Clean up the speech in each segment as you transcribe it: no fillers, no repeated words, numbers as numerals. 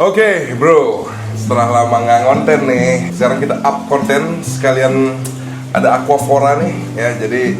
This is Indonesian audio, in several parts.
Oke, bro, setelah lama nggak konten nih, sekarang kita up konten sekalian ada Aquafora nih, ya. Jadi,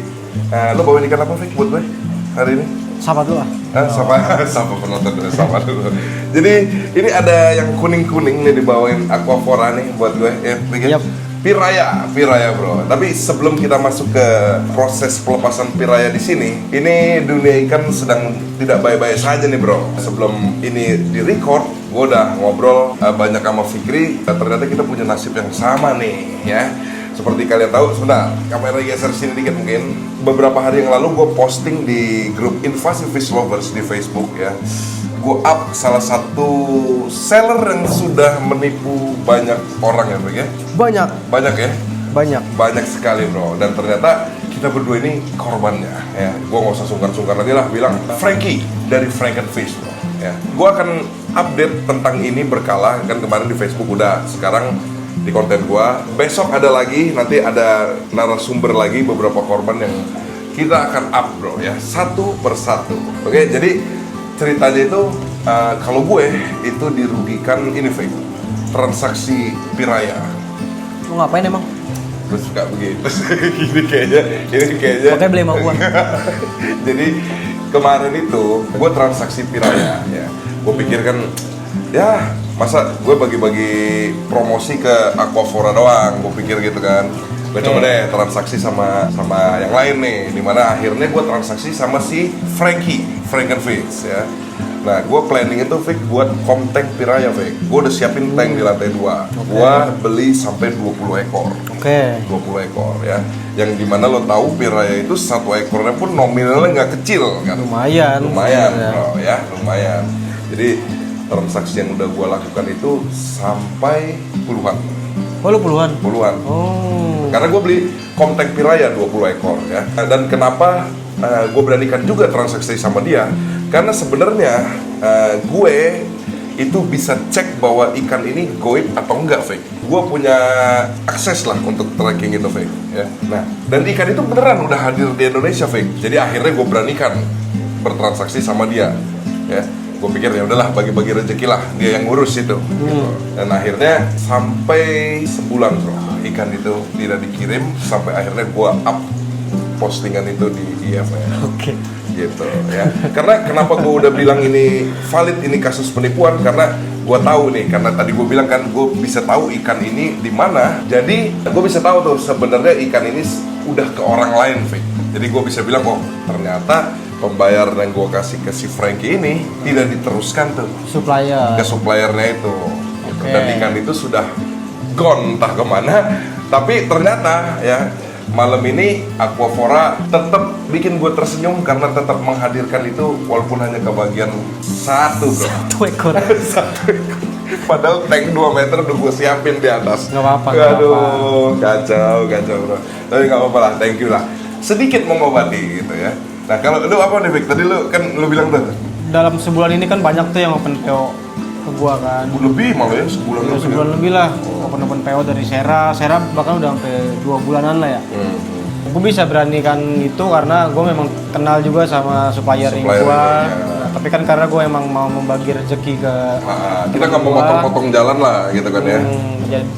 lo bawa ikan apa, Fik, buat gue hari ini? Sapa dulu lah. Sapa penonton dulu, sapa dulu. Jadi ini ada yang kuning-kuning nih dibawain Aquafora nih buat gue, ya. Yep. Piraya bro. Tapi sebelum kita masuk ke proses pelepasan piraya di sini, ini dunia ikan sedang tidak baik-baik saja nih bro. Sebelum ini di-record, gue udah ngobrol banyak sama Fikri. Ternyata kita punya nasib yang sama nih, ya. Seperti kalian tahu, sebentar, kamera geser sini dikit mungkin. Beberapa hari yang lalu gue posting di grup Invasive Fish Lovers di Facebook, ya. Gue up salah satu seller yang sudah menipu banyak orang ya, Bang, ya? Banyak ya? Banyak sekali bro. Dan ternyata kita berdua ini korbannya, ya. Gue nggak usah sungkan-sungkan lagi lah bilang Frankie dari Frankenfish bro, ya. Gue akan update tentang ini berkala. Kan kemarin di Facebook udah, sekarang di konten gue. Besok ada lagi, nanti ada narasumber lagi, beberapa korban yang kita akan up bro, ya, satu persatu. Oke, jadi ceritanya itu kalau gue itu dirugikan ini fake transaksi piraya. Lu ngapain emang? Gue suka begitu. ini kayaknya Makanya beli sama gua. Jadi kemarin itu gue transaksi piraya, ya. Gue pikir kan, ya masa gue bagi-bagi promosi ke Aquafora doang, gue pikir gitu kan. Gue coba deh transaksi sama yang lain nih, dimana akhirnya gue transaksi sama si Frankenfish, ya. Nah, gue planning itu Vic buat tank piraya, Vic. Gue udah siapin tank di lantai 2. Gue beli sampai 20 ekor. 20 ekor, ya. Yang dimana lo tahu piraya itu satu ekornya pun nominalnya nggak kecil kan? Lumayan, bro, ya, lumayan. Jadi transaksi yang udah gue lakukan itu sampai puluhan. Oh, lu puluhan? Puluhan. Oh. Karena gue beli tank piraya 20 ekor, ya. Dan kenapa gue beranikan juga transaksi sama dia? Karena sebenarnya gue itu bisa cek bahwa ikan ini goib atau enggak fake. Gue punya akses lah untuk tracking itu fake, ya. Nah, dan ikan itu beneran udah hadir di Indonesia fake. Jadi akhirnya gue beranikan bertransaksi sama dia, ya. Gue pikir ya udahlah, bagi-bagi rezeki lah, dia yang ngurus itu. Gitu. Dan akhirnya sampai sebulan bro, ikan itu tidak dikirim sampai akhirnya gue up postingan itu di IF, ya. Oke. Gitu, ya. Karena kenapa gue udah bilang ini valid, ini kasus penipuan, karena gue tahu nih, karena tadi gue bilang kan gue bisa tahu ikan ini di mana. Jadi gue bisa tahu tuh sebenarnya ikan ini udah ke orang lain, Vic. Jadi gue bisa bilang, oh ternyata pembayaran yang gue kasih ke si Frankie ini tidak diteruskan tuh ke suppliernya itu. Gitu. Dan ikan itu sudah gone entah kemana. Tapi ternyata ya malam ini Aquafora tetap bikin gue tersenyum karena tetap menghadirkan itu walaupun hanya kebagian satu bro. Satu ekor. Padahal tank 2 meter udah gue siapin di atas. Nggak apa-apa. Aduh, kacau bro. Tapi nggak apa-apa lah, thank you lah. Sedikit mengobati gitu ya. Nah kalau lu apa nih Vic? Tadi lu kan lu bilang tuh dalam sebulan ini kan banyak tuh yang open PO ke gua kan. Lebih malah ya, sebulan lebih. Sebulan lebih lah. Open PO dari Sera bahkan udah sampai 2 bulanan lah ya. Gue bisa beranikan itu karena gue memang kenal juga sama supplier gue. Nah, tapi kan karena gue emang mau membagi rezeki ke kita nggak mau potong-potong jalan lah gitu kan ya.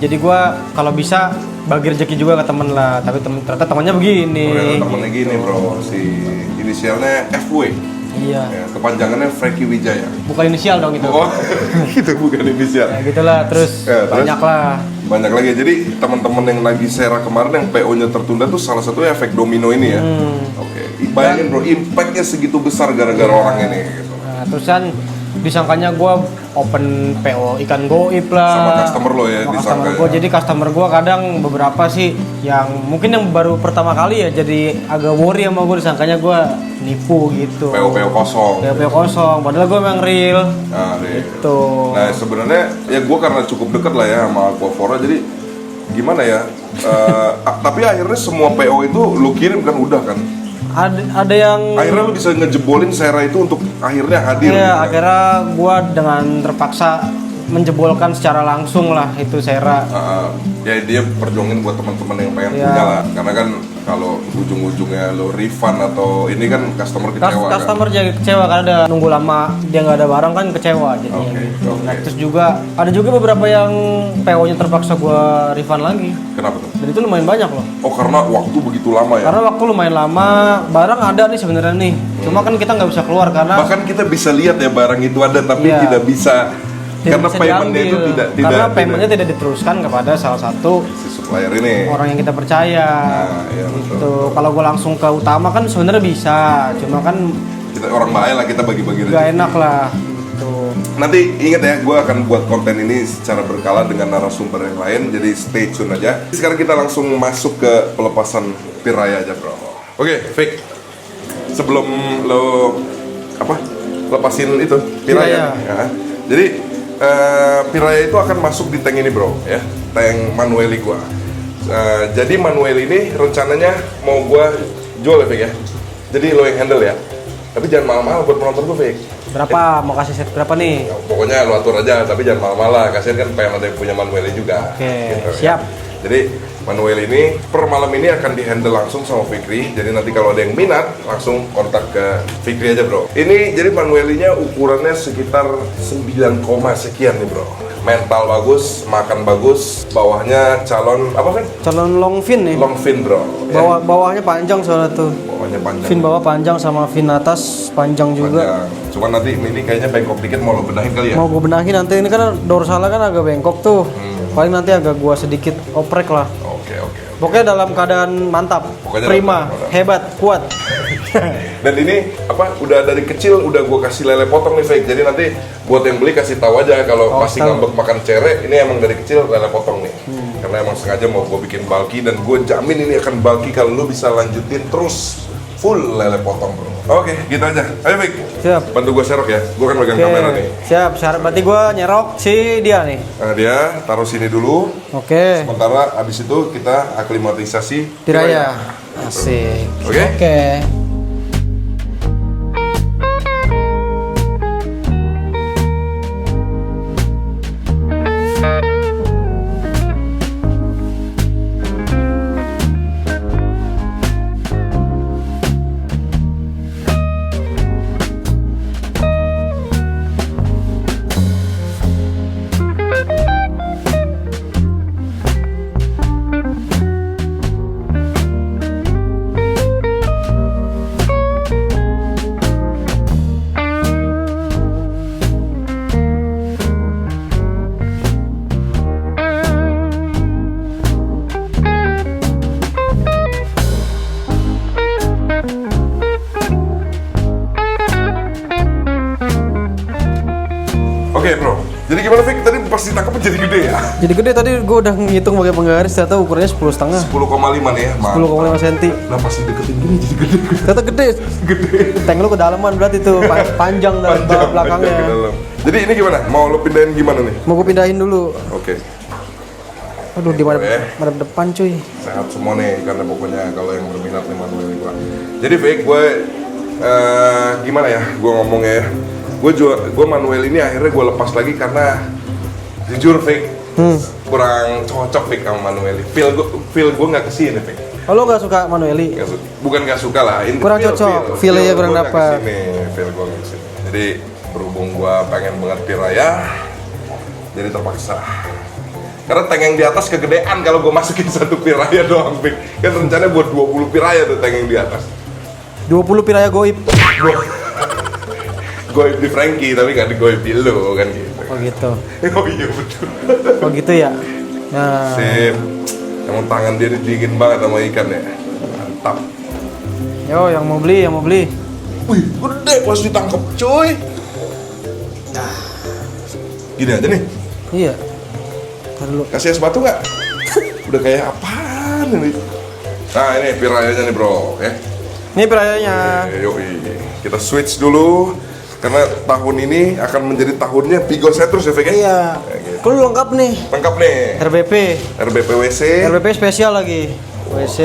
Jadi gue kalau bisa bagi rezeki juga ke temen lah. Tapi ternyata temannya begini. Ternyata temennya gini bro, si inisialnya FW. Iya. Ya, kepanjangannya Frankie Wijaya. Bukan inisial dong itu. Oh, itu bukan inisial. Ya gitulah, terus banyak lah. Banyak lagi. Jadi teman-teman yang lagi Sera kemarin yang PO-nya tertunda tuh salah satunya efek domino ini ya. Oke. Bayangin bro, impact-nya segitu besar gara-gara orang ini. Gitu. Nah, terus kan disangkanya gue open PO ikan goib lah sama customer lo ya, customer gue. Jadi customer gue kadang beberapa sih yang mungkin yang baru pertama kali ya jadi agak worry sama gue, disangkanya gue nipu gitu. PO kosong. Padahal gue memang real. Nah, itu. Nah sebenarnya ya gue karena cukup dekat lah ya sama Aquafora, jadi gimana ya? Tapi akhirnya semua PO itu lu kirim kan udah kan? Ada yang akhirnya lu bisa ngejebolin Sera itu untuk akhirnya hadir. Iya, gitu, akhirnya gue dengan terpaksa menjebolkan secara langsung lah itu Sera. Ya dia perjuangin buat teman-teman yang pengen punya lah, karena kan kalau ujung-ujungnya lo refund atau ini kan customer kecewa Customer jadi kecewa karena ada nunggu lama dia nggak ada barang kan kecewa jadinya Oke, gitu. oke. Nah, terus juga ada juga beberapa yang PO-nya terpaksa gua refund lagi. Kenapa tuh? Dan itu lumayan banyak loh. Oh karena waktu begitu lama ya? Karena waktu lumayan lama, barang ada nih sebenarnya nih. Cuma kan kita nggak bisa keluar karena Bahkan kita bisa lihat ya barang itu ada tapi Iya. tidak bisa karena bisa paymentnya itu diambil. tidak Karena paymentnya tidak diteruskan kepada salah satu si supplier ini. orang yang kita percaya. Nah, iya betul. Gitu. Kalau gue langsung ke utama kan sebenarnya bisa, cuma kan Kita orang bahaya lah kita bagi-bagi gak rezeki. enak lah. Gitu. Nanti ingat ya, gue akan buat konten ini secara berkala dengan narasumber yang lain, jadi stay tune aja. Sekarang kita langsung masuk ke pelepasan Piraya aja bro. Oke, Vic. Sebelum lo lepasin itu Piraya. Ya. Jadi Piraya itu akan masuk di tank ini bro, ya, tank manueli gua. Jadi manuel ini rencananya mau gua jual ya Vic ya. Jadi lo yang handle ya. Tapi jangan mahal-mahal buat penonton gua Vic. Berapa? Mau kasih set berapa nih? Ya, pokoknya lo atur aja, tapi jangan mahal-mahal lah. Kasihan kan pengen ada yang punya manuel juga. Oke, Gitu, siap. Ya. Jadi manuel ini per malam ini akan dihandle langsung sama Fikri. Jadi nanti kalau ada yang minat langsung kontak ke Fikri aja bro. Ini jadi manuelinya ukurannya sekitar 9, sekian nih bro. Mental bagus, makan bagus, bawahnya calon apa Fik? Calon long fin nih. Long fin bro. Bawahnya panjang soalnya tuh. Bawahnya panjang. Fin bawah panjang sama fin atas panjang juga. Panjang. Cuman nanti ini kayaknya bengkok dikit, mau lo benahin kali ya? Mau gue benahin nanti, ini kan dorsalnya kan agak bengkok tuh. Paling nanti agak gua sedikit oprek lah. Oke. Pokoknya dalam keadaan mantap, Pokoknya prima, dalam keadaan hebat, kuat. Dan ini udah dari kecil udah gue kasih lele potong nih Fake. Jadi nanti buat yang beli kasih tahu aja kalau masih tahu. ngambek makan cere, ini emang dari kecil lele potong nih. Karena emang sengaja mau gue bikin bulky dan gue jamin ini akan bulky kalau lu bisa lanjutin terus full lele potong bro. Oke, gitu aja. Ayo Fake. Siap. Bantu gue serok ya. Gue kan megang kamera nih. Siap. Syarat berarti gua nyerok si dia nih. Nah, dia taruh sini dulu. Oke. Sementara abis itu kita aklimatisasi Piraya. Asik. Oke? Oke. Oke bro, jadi gimana Fik? Tadi pas ditangkap jadi gede ya? Jadi gede tadi gua udah ngitung pakai penggaris, ternyata ukurannya 10,5. 10,5 nih ya, 10,5 cm. Nah pas dideketin gini jadi gede. Ternyata gede. Gede. Tank lu kedalaman berarti tuh panjang dari belakangnya. ke dalam. Jadi ini gimana? Mau lo pindahin gimana nih? Mau gua pindahin dulu. Oke, Aduh, di Oke. madep depan cuy. sehat semua nih karena pokoknya kalau yang berminat nih manual ini gua. Jadi Fik, gue gimana ya? Gue ngomongnya ya. Gue manual ini akhirnya gue lepas lagi karena jujur Fik, kurang cocok Fik sama manual. Feel gue nggak kesini Fik. Oh, lo gak suka manueli? Bukan nggak suka lah, ini Kurang cocok, feel-nya kurang gua nggak dapet. kesini, feel gue nggak kesini. Jadi berhubung gue pengen banget Piraya, jadi terpaksa. Karena tank yang di atas kegedean kalau gue masukin satu Piraya doang, Fik. Kan rencananya buat 20 Piraya tuh tank yang di atas. 20 Piraya goib. Goib di Frankie, tapi nggak di goib di lo kan gitu. Oh gitu. Oh iya betul. Oh gitu ya. Nah, Sip. Emang tangan dia dingin banget sama ikan ya. Mantap. yo yang mau beli, Wih, gede pas ditangkap, cuy. Gini aja nih. Iya. Ntar dulu. Kasih es batu nggak? Udah kayak apaan ini? Nah ini pirayanya nih bro, ya. Ini pirayanya. Yoi, kita switch dulu karena tahun ini akan menjadi tahunnya Pigo Citrus ya, Fik? Iya. Ya, gitu. Kalau lengkap nih. Lengkap nih. RBP. RBP WC. RBP spesial lagi. WC.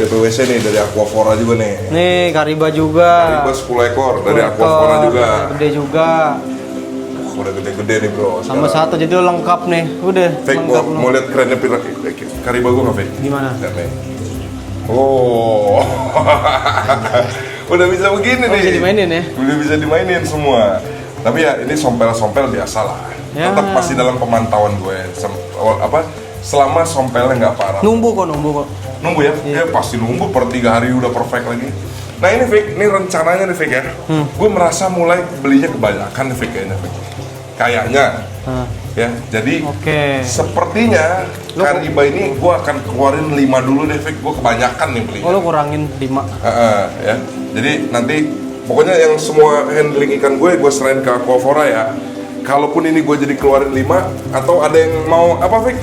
RBP WC nih dari Aquafora juga nih. Nih Kariba juga. Kariba 10 ekor dari Aquafora juga. Gede juga. Udah gede-gede nih bro. Sama sekarang. satu jadi lo lengkap nih. Udah. Fik, lengkap mau lihat kerennya Kariba gue nggak, Fik? Gimana? Lihat nih. Oh. Udah bisa begini nih. Bisa dimainin ya? Udah bisa dimainin semua. Tapi ya ini sompel-sompel biasa lah. Ya. Tetap pasti dalam pemantauan gue. Selama sompelnya nggak parah. Nunggu kok. Nunggu ya? Iya. Ya pasti nunggu per 3 hari udah perfect lagi. Nah ini Vic, ini rencananya nih Vic ya. Gue merasa mulai belinya kebanyakan nih Vic kayaknya Vic. Kayaknya. Ya, jadi sepertinya Kariba ini gue akan keluarin 5 dulu deh Vic. Gue kebanyakan nih belinya. Oh, lo kurangin 5. Ya. Jadi nanti pokoknya yang semua handling ikan gue serahin ke Aquafora ya. Kalaupun ini gue jadi keluarin 5 atau ada yang mau apa Vic?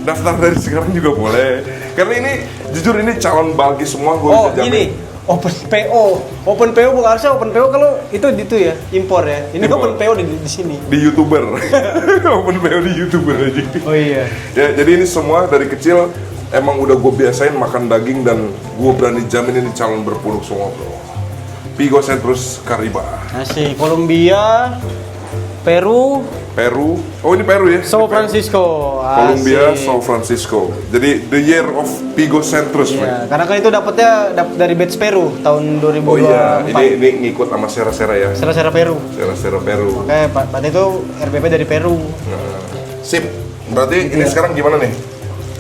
Daftar dari sekarang juga boleh. Karena ini jujur ini calon bulky semua gue bisa jamin. Ini open PO bukan harusnya open PO kalau itu ya impor ya. Ini kan open PO di sini. Di YouTuber. Open PO di YouTuber aja. Oh iya. Ya, jadi ini semua dari kecil emang udah gue biasain makan daging dan gue berani jamin ini calon berpuluk semua bro. Pigocentrus Kariba. Asik. Colombia, Peru, oh ini Peru ya? Sao Francisco. Colombia, Asik. Sao Francisco. Jadi the year of Pigocentrus. Iya, karena kan itu dapatnya dari batch Peru tahun 2024. Oh iya, ini ngikut sama Sera-Sera ya. Sera Peru. Sera Peru. Oke, berarti itu RBP dari Peru. Nah, sip. Berarti ini sekarang gimana nih?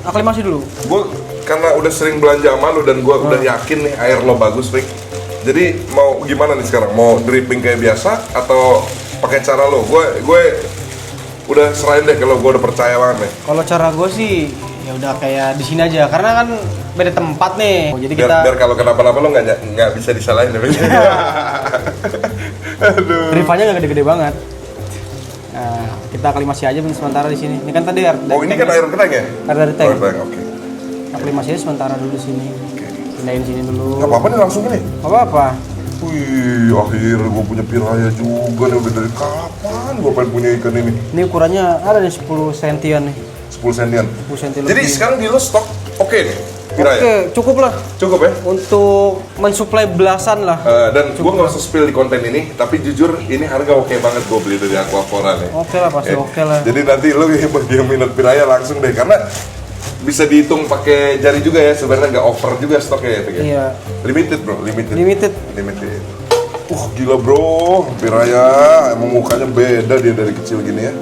Aklimasi dulu. Gue karena udah sering belanja sama lu dan gue udah yakin nih air lo bagus, Rick. Jadi mau gimana nih sekarang? Mau dripping kayak biasa atau pakai cara lo? Gue udah serahin deh kalau gue udah percaya banget nih. Kalau cara gue sih ya udah kayak di sini aja karena kan beda tempat nih. Jadi biar kalau kenapa-napa lo nggak bisa disalahin deh. Aduh. Rivalnya nggak gede-gede banget. Nah, kita aklimasi aja sementara di sini. Ini kan tadi Oh ini kan air ketang ya? Air dari tank. Oke. Aklimasi aja sementara dulu di sini. Pindahin sini dulu. Nggak apa-apa nih langsung ini. Nggak apa-apa. Wih, akhirnya gue punya piraya juga nih. Udah dari kapan gue pengen punya ikan ini? Ini ukurannya ada nih 10 sentian nih. 10 sentian. 10 senti Jadi lebih. sekarang di lo stok oke nih piraya? Oke, cukup lah. Cukup ya? Untuk mensuplai belasan lah. Dan gue nggak usah spill di konten ini, tapi jujur ini harga oke banget gue beli dari Aquafora nih. Oke lah, pasti oke lah. Jadi nanti lo bagi yang minat piraya langsung deh, karena bisa dihitung pakai jari juga ya, sebenarnya nggak over juga stoknya ya. Iya. Limited bro, limited. Gila bro, piraya emang mukanya beda dia dari kecil gini ya.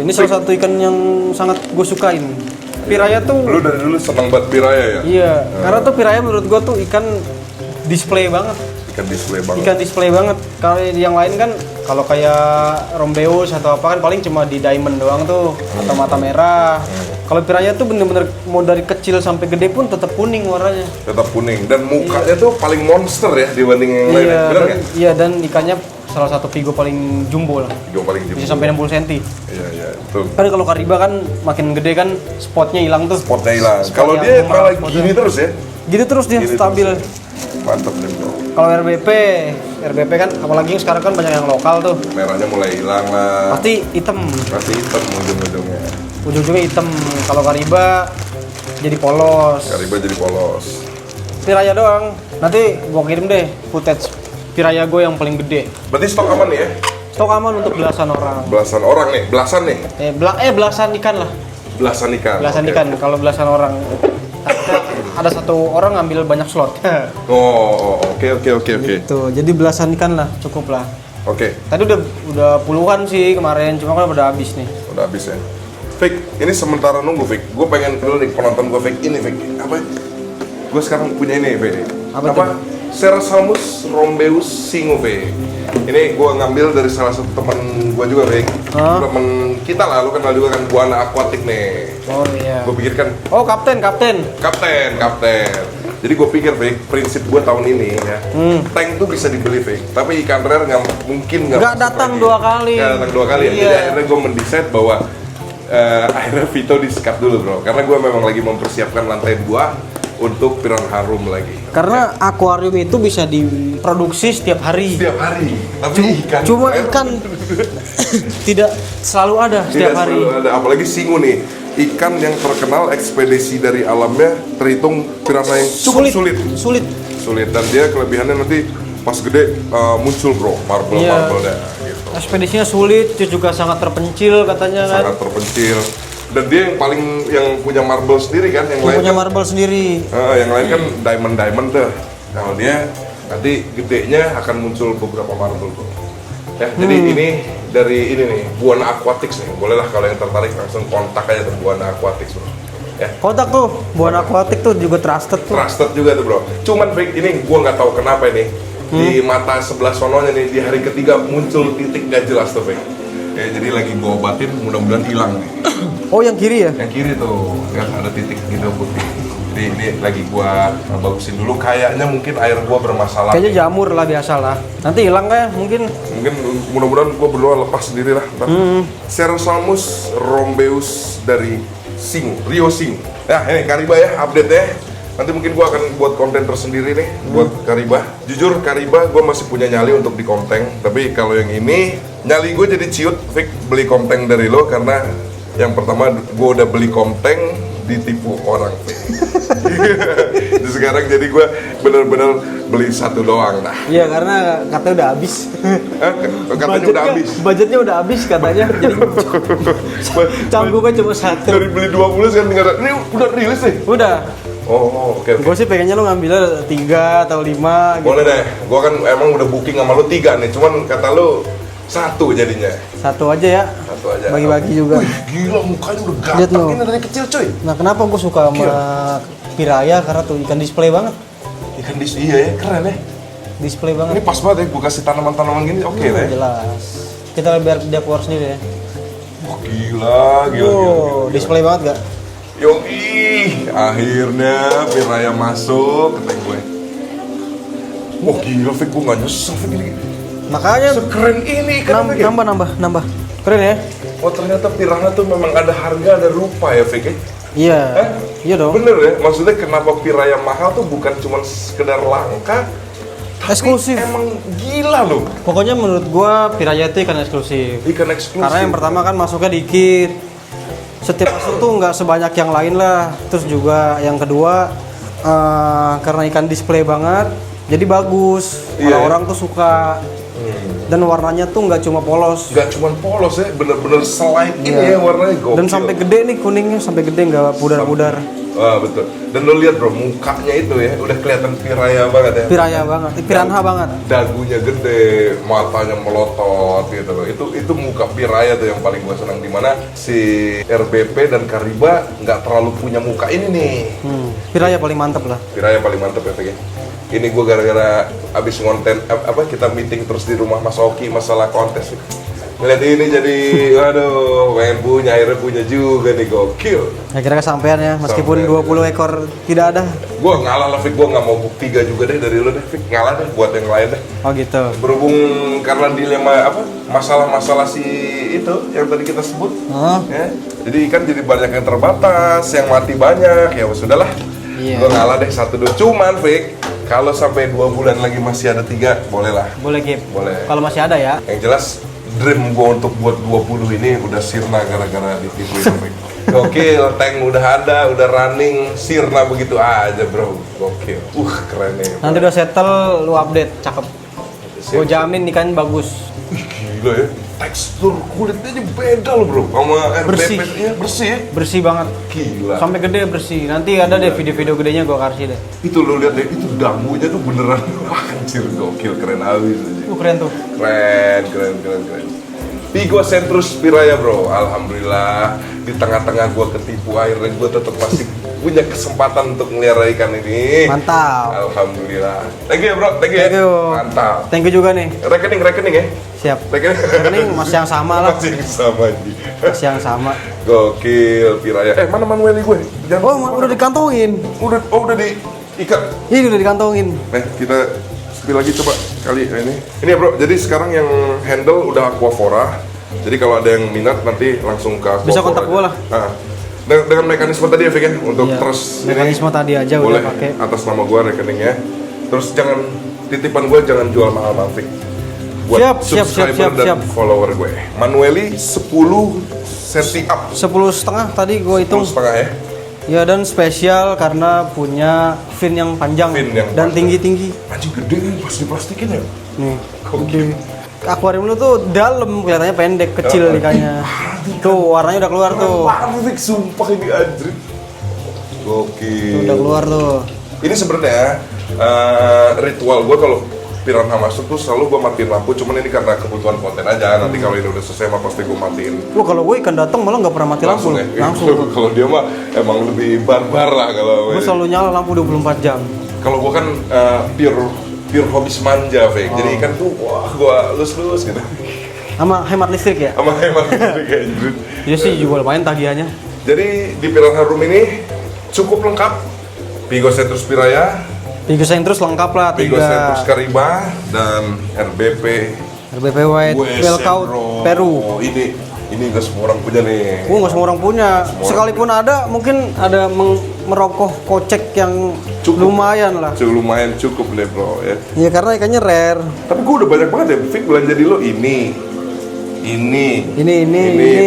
Ini salah satu ikan yang sangat gue sukain. Piraya tuh. Lu dari dulu seneng banget piraya ya? Iya, karena tuh piraya menurut gue tuh ikan display banget. Ikan display banget. Ikan display banget. Kalau yang lain kan, kalau kayak Rombeus atau apa kan paling cuma di diamond doang tuh, atau mata merah. Kalau piraya tuh bener-bener mau dari kecil sampai gede pun tetap kuning warnanya. Tetap kuning dan mukanya tuh paling monster ya dibanding yang lain. Iya, Bener dan, nggak? iya dan ikannya salah satu pigo paling jumbo lah. Pigo paling jumbo. Bisa sampai 60 cm. Iya, betul. Kan kalau Kariba kan makin gede kan spotnya hilang tuh. Spotnya hilang. Spot Kalau yang dia merah malah spotnya. gini terus ya? Gitu terus dia Gini stabil. terus ya? Mantap nih bro. Kalau RBP kan apalagi yang sekarang kan banyak yang lokal tuh. Merahnya mulai hilang lah. Pasti hitam. Pasti hitam ujung-ujungnya. Ujung-ujungnya hitam. Kalau Kariba jadi polos. Kariba jadi polos. Piraya doang. Nanti gua kirim deh footage piraya gue yang paling gede. Berarti stok aman nih ya? Stok aman untuk belasan orang. Belasan orang nih, belasan nih. Belasan ikan lah. Belasan ikan. Belasan Oke. ikan kalau belasan orang. Ada satu orang ngambil banyak slot. Oke. Gitu. Jadi belasan ikan lah, cukup lah. Oke, Tadi udah puluhan sih kemarin, cuma kan udah habis nih. udah habis ya. Fik, ini sementara nunggu Fik. Gue pengen dulu nih penonton gue Fik. Ini Fik, apa? Gue sekarang punya ini Fik. Apa? Cersalmus Rombeus Singo Fik. Ini gue ngambil dari salah satu teman gue juga Fik. Temen kita lah, lu kenal juga kan Buana Aquatic nih. Oh iya. Gue pikir kan Oh kapten. Kapten. Jadi gue pikir, Fik, prinsip gue tahun ini ya, tank tuh bisa dibeli, Fik. Tapi ikan rare nggak mungkin Nggak masuk datang lagi. 2 kali. Nggak datang 2 kali ya. Jadi Iya. akhirnya gue mendesain bahwa akhirnya Vito di-skat dulu, bro. Karena gue memang lagi mempersiapkan lantai 2 untuk piranha room lagi. Karena akuarium itu bisa diproduksi setiap hari. Setiap hari. Tapi ikan Cuma rare ikan tidak selalu ada setiap tidak hari. selalu ada. Apalagi singu nih. Ikan yang terkenal ekspedisi dari alamnya terhitung piranha yang cukup sulit. Dan dia kelebihannya nanti pas gede muncul bro marble Iya. nya gitu. Ekspedisinya sulit, terus juga sangat terpencil katanya kan. Sangat terpencil Dan dia yang paling yang punya marble sendiri kan, yang lain Punya kan, marble sendiri. yang lain kan diamond tuh. Kalau dia nanti gedenya akan muncul beberapa marble bro. Ya, jadi ini dari ini nih, Buana Aquatics nih. Bolehlah kalau yang tertarik langsung kontak aja tuh Buana Aquatics bro. Ya. Kontak tuh, Buana Aquatic tuh juga trusted tuh. Trusted juga tuh bro. Cuman Fik, ini gua nggak tahu kenapa ini di mata sebelah sononya nih di hari ketiga muncul titik gak jelas tuh Fik. Ya, jadi lagi gua obatin, mudah-mudahan hilang nih. Oh yang kiri ya? Yang kiri tuh kan ada titik gitu putih. Jadi ini lagi gua bagusin dulu. Kayaknya mungkin air gua bermasalah. Kayaknya jamur lah biasa lah. Nanti hilang kayak mungkin. Mungkin mudah-mudahan gua berdoa lepas sendiri lah. Cerosalmus rhombeus dari Rio Sing. Nah ini Kariba ya update ya. Nanti mungkin gua akan buat konten tersendiri nih buat Kariba. Jujur Kariba gua masih punya nyali untuk di konteng. Tapi kalau yang ini nyali gue jadi ciut Fik beli konteng dari lo karena yang pertama gue udah beli konteng ditipu orang. Jadi sekarang jadi gue bener-bener beli satu doang nah. Iya karena katanya udah habis. Katanya udah habis. Budgetnya udah habis katanya. Jadi canggungnya cuma satu. Dari beli 20 sekarang tinggal ini udah rilis nih. Udah. Oh oke. Gue sih pengennya lo ngambilnya 3 atau 5 gitu. Boleh deh. Gue kan emang udah booking sama lo 3 nih. Cuman kata lo 1 jadinya. Satu aja ya. Satu aja. Bagi-bagi juga. Wih, gila mukanya udah Lihat ganteng lo. ini dari kecil coy. Nah kenapa gue suka sama piraya karena tuh ikan display banget. Ikan dis iya ya keren ya. Display banget. Ini pas banget ya gue kasih tanaman-tanaman gini oke lah ya. Jelas. Kita biar dia keluar sendiri ya. Wah gila. Display banget gak? Yoi, akhirnya Piraya masuk ke tank gue. Wah gila, Fik, gue gak nyesel, Fik, ini. Makanya Sekeren ini ikan, Fik, ya? nambah. Keren ya? Oh ternyata piranha tuh memang ada harga, ada rupa ya, Fik, ya? Iya. Iya dong. Bener ya? Maksudnya kenapa Piraya mahal tuh bukan cuma sekedar langka, tapi Eksklusif. emang gila loh. Pokoknya menurut gua piraya itu ikan eksklusif. Ikan eksklusif. Karena yang pertama kan masuknya dikit. Setiap masuk tuh nggak sebanyak yang lain lah. Terus juga yang kedua karena ikan display banget, jadi bagus. Iya. Orang-orang tuh suka. Dan warnanya tuh nggak cuma polos. Gak cuma polos ya, bener-bener selain ini Iya. ya warnanya gokil. Dan sampai gede nih kuningnya, sampai gede nggak pudar-pudar. Wah betul. Dan lo lihat bro, mukanya itu ya udah kelihatan piraya banget ya. Piraya banget, piranha banget. Dagunya gede, matanya melotot gitu loh. Itu muka piraya tuh yang paling gue senang, dimana si RBP dan Kariba nggak terlalu punya muka ini nih. Piraya paling mantep lah. Piraya paling mantep ya Pegi. Ini gue gara-gara abis ngonten apa kita meeting terus di rumah Mas Oki masalah kontes. Ngeliat ini jadi, waduh, pengen punya, akhirnya punya juga nih, gokil. Akhirnya kesampean ya, meskipun Sampean. 20 ekor tidak ada. Gue ngalah lah, Fik, gue nggak mau book 3 juga deh dari lo deh, Fik, ngalah deh buat yang lain deh. Oh gitu. Berhubung karena dilema apa, masalah-masalah si itu yang tadi kita sebut, ya. Jadi ikan jadi banyak yang terbatas, yang mati banyak, ya sudahlah. Iya. Gue ngalah deh 1-2, cuman Fik, kalau sampai 2 bulan lagi masih ada 3, boleh lah. Boleh Kip. Boleh. Kalau masih ada ya. Yang jelas dream gue untuk buat 20 ini udah sirna gara-gara ditipu itu. Gokil, tank udah ada, udah running, sirna begitu aja bro. Gokil. Keren nih. Nanti udah settle, lu update, cakep. Gue jamin ikan bagus. Wih gila ya. Tekstur kulitnya aja beda loh bro. Sama Bersih. RBP nya bersih ya. Bersih banget. Gila. Sampai gede bersih. Nanti ada deh video-video gedenya gue kasih deh. Itu lo lihat deh, itu damunya tuh beneran. Wah anjir gokil, keren abis aja. Keren tuh. Keren. Pigo Centrus Piraya bro, alhamdulillah di tengah-tengah gua ketipu akhirnya gua tetap masih punya kesempatan untuk melihara ikan ini. Mantap. Alhamdulillah. Thank you bro, thank you. Thank you. Mantap. Thank you juga nih. Rekening ya. Siap. Rekening Masih yang sama lah. Masih yang sama Ji. Masih yang sama. Gokil Piraya. Mana Manueli gue? Udah dikantongin. Udah diikat. Ini udah dikantongin. Kita spill lagi coba kali ini. Ini ya bro, jadi sekarang yang handle udah Aquafora. Jadi kalau ada yang minat nanti langsung ke Aquafora. Bisa kontak gua lah. Nah, dengan mekanisme tadi ya Fik ya, untuk Iya, terus mekanisme ini, tadi aja boleh udah pakai. atas nama gua rekeningnya. Terus jangan titipan gua jangan jual mahal-mahal Fik. Buat Siap, subscriber dan siap. follower gue. Manueli 10 cm up. 10,5 tadi gue hitung. 10,5 ya. Ya dan spesial karena punya fin yang panjang Fin yang dan panjang. tinggi-tinggi. Anjing gede nih pas diplastikin ya. Nih, Gokil. akuarium lu tuh dalam, kelihatannya pendek, kecil ikannya. Tuh warnanya udah keluar tuh. Parah Fik, sumpah ini anjir. Gokil. Udah keluar tuh. Ini sebenarnya ritual gue kalau piranha masuk tuh selalu gue matiin lampu, cuman ini karena kebutuhan konten aja. Nanti kalau ini udah selesai mah pasti gue matiin. Lu kalau gue ikan datang malah nggak pernah mati lampu. Ya? Langsung. Kalau dia mah emang lebih barbar lah kalau Gue selalu nyala lampu 24 jam. Kalau gue kan pure hobis manja, Fik. Jadi ikan tuh wah gue lus gitu. Sama hemat listrik ya? Sama hemat listrik kayak gitu. Iya sih juga lumayan tagihannya. Jadi di Piranha Room ini cukup lengkap. Pigocentrus Piraya, Pigocentrus lengkap lah, 3 Pigocentrus Cariba, dan RBP RBP White Wellcoat Peru. Ini gak semua orang punya nih. Nggak semua orang punya. Sekalipun ada, mungkin ada merogoh kocek yang lumayan lah. Lumayan cukup deh bro ya. Iya karena ikannya rare. Tapi gue udah banyak banget ya, Fik, belanja di lo ini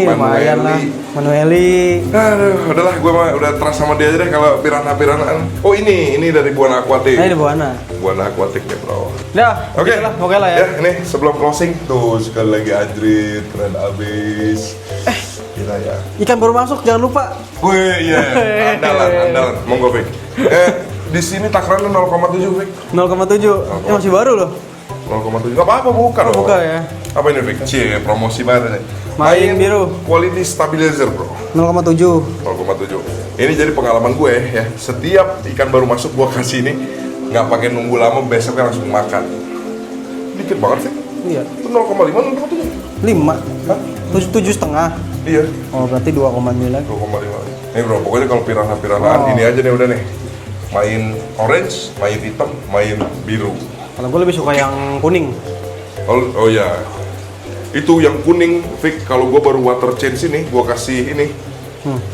lumayan lah. Manueli. Aduh, udahlah gue mah udah trust sama dia aja deh kalau piranha-piranhaan. Oh ini dari Buana Aquatic. Nah, ini Buana. Buana Aquatic ya bro. Dah, Oke lah ya. Ini sebelum closing tuh sekali lagi Adrit, keren abis. Gila ya. Ikan baru masuk, jangan lupa. Wih iya, andalan. Monggo Fik. Di sini takarannya 0,7 Fik. 0,7. Masih baru loh. 0,7. Gak apa-apa buka dong. Buka ya. Apa ini Fik? Cie, promosi banget nih. Main biru. Quality stabilizer bro. 0,7. 0,7. Ini jadi pengalaman gue ya. Setiap ikan baru masuk gue kasih ini, nggak pakai nunggu lama, besoknya langsung makan. Dikit banget sih. Iya. Itu 0,5, 0,7. 5. Hah? 7,5. Iya. Oh berarti 2,9. 2,5. Nih bro, pokoknya kalau piranha-piranhaan ini aja nih udah nih. Main orange, main hitam, main biru. Kalau gue lebih suka yang kuning. Oh ya. Itu yang kuning, Fik, kalau gue baru water change ini, gue kasih ini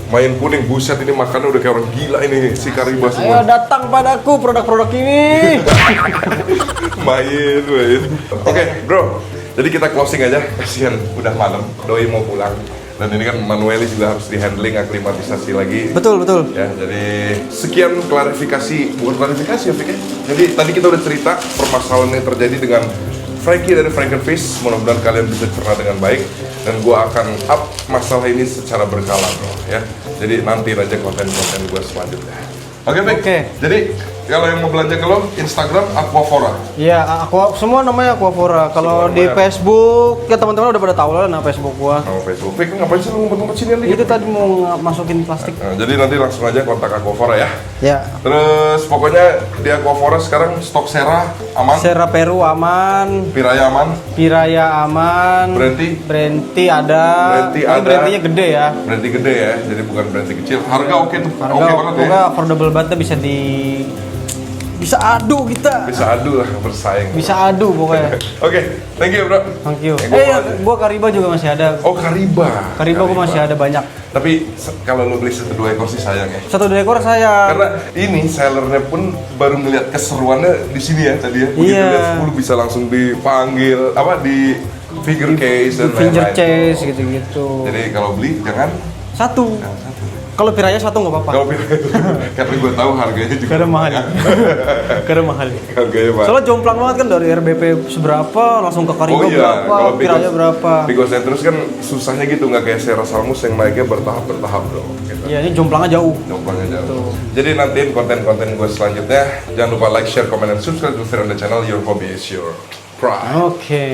main kuning, buset ini makannya udah kayak orang gila ini, si Cariba semua. Ayo datang padaku produk-produk ini. main. Oke, bro, jadi kita closing aja, kasihan udah malam, doi mau pulang. Dan ini kan Manueli juga harus di handling, aklimatisasi lagi. Betul. Ya, jadi sekian klarifikasi, bukan klarifikasi ya, Fik ya. Jadi tadi kita udah cerita permasalahan yang terjadi dengan Frankie dari Frankenfish. Mudah-mudahan kalian bisa cerna dengan baik, dan gue akan up masalah ini secara berkala bro ya. Jadi nanti aja konten-konten gue selanjutnya. Oke, Fik. Jadi kalau yang mau belanja ke lo, Instagram Aquafora. Iya, semua namanya Aquafora. Kalau di Facebook, ya teman-teman udah pada tahu lah nama Facebook gua. Nama Facebook. Fik, ngapain sih lu ngumpet-ngumpet sini nih? Itu tadi mau masukin plastik. Nah, jadi nanti langsung aja kontak Aquafora ya. Ya. Terus pokoknya di Aquafora sekarang stok Sera aman. Sera Peru aman. Piraya aman. Piraya aman. Brenti ada. Brenti ada. Brentinya gede ya. Brenti gede ya, jadi bukan Brenti kecil. Harga oke tuh. Harga Oke banget ya. affordable banget, bisa adu kita. Bisa adu lah, bersaing. Bisa adu pokoknya. Oke, thank you bro. Thank you. Gua Cariba juga masih ada. Oh Cariba. Cariba gua masih ada banyak. Tapi kalau lo beli 1-2 ekor sih sayang ya. 1-2 ekor saya. Karena ini sellernya pun baru ngeliat keseruannya di sini ya tadi ya. Begitu Iya. lihat 10 bisa langsung dipanggil di figure case dan Finger lain-lain. chase gitu-gitu. Jadi kalau beli jangan Satu. Kalau Piraya satu nggak apa-apa. kalau pilih karena gue tahu harganya juga Karena mahal. Karena mahal. harganya mahal. Soalnya jomplang banget kan, dari RBP seberapa langsung ke Cariba berapa, kalau Piraya berapa. Pigocentrus kan susahnya gitu, nggak kayak Sera Salmus yang naiknya bertahap bro. Gitu. Iya, ini jomplangnya jauh. Jomplangnya jauh. Tuh. Jadi nantiin konten-konten gue selanjutnya. Jangan lupa like, share, comment, dan subscribe to the channel Your Hobby is Your Pride. Oke.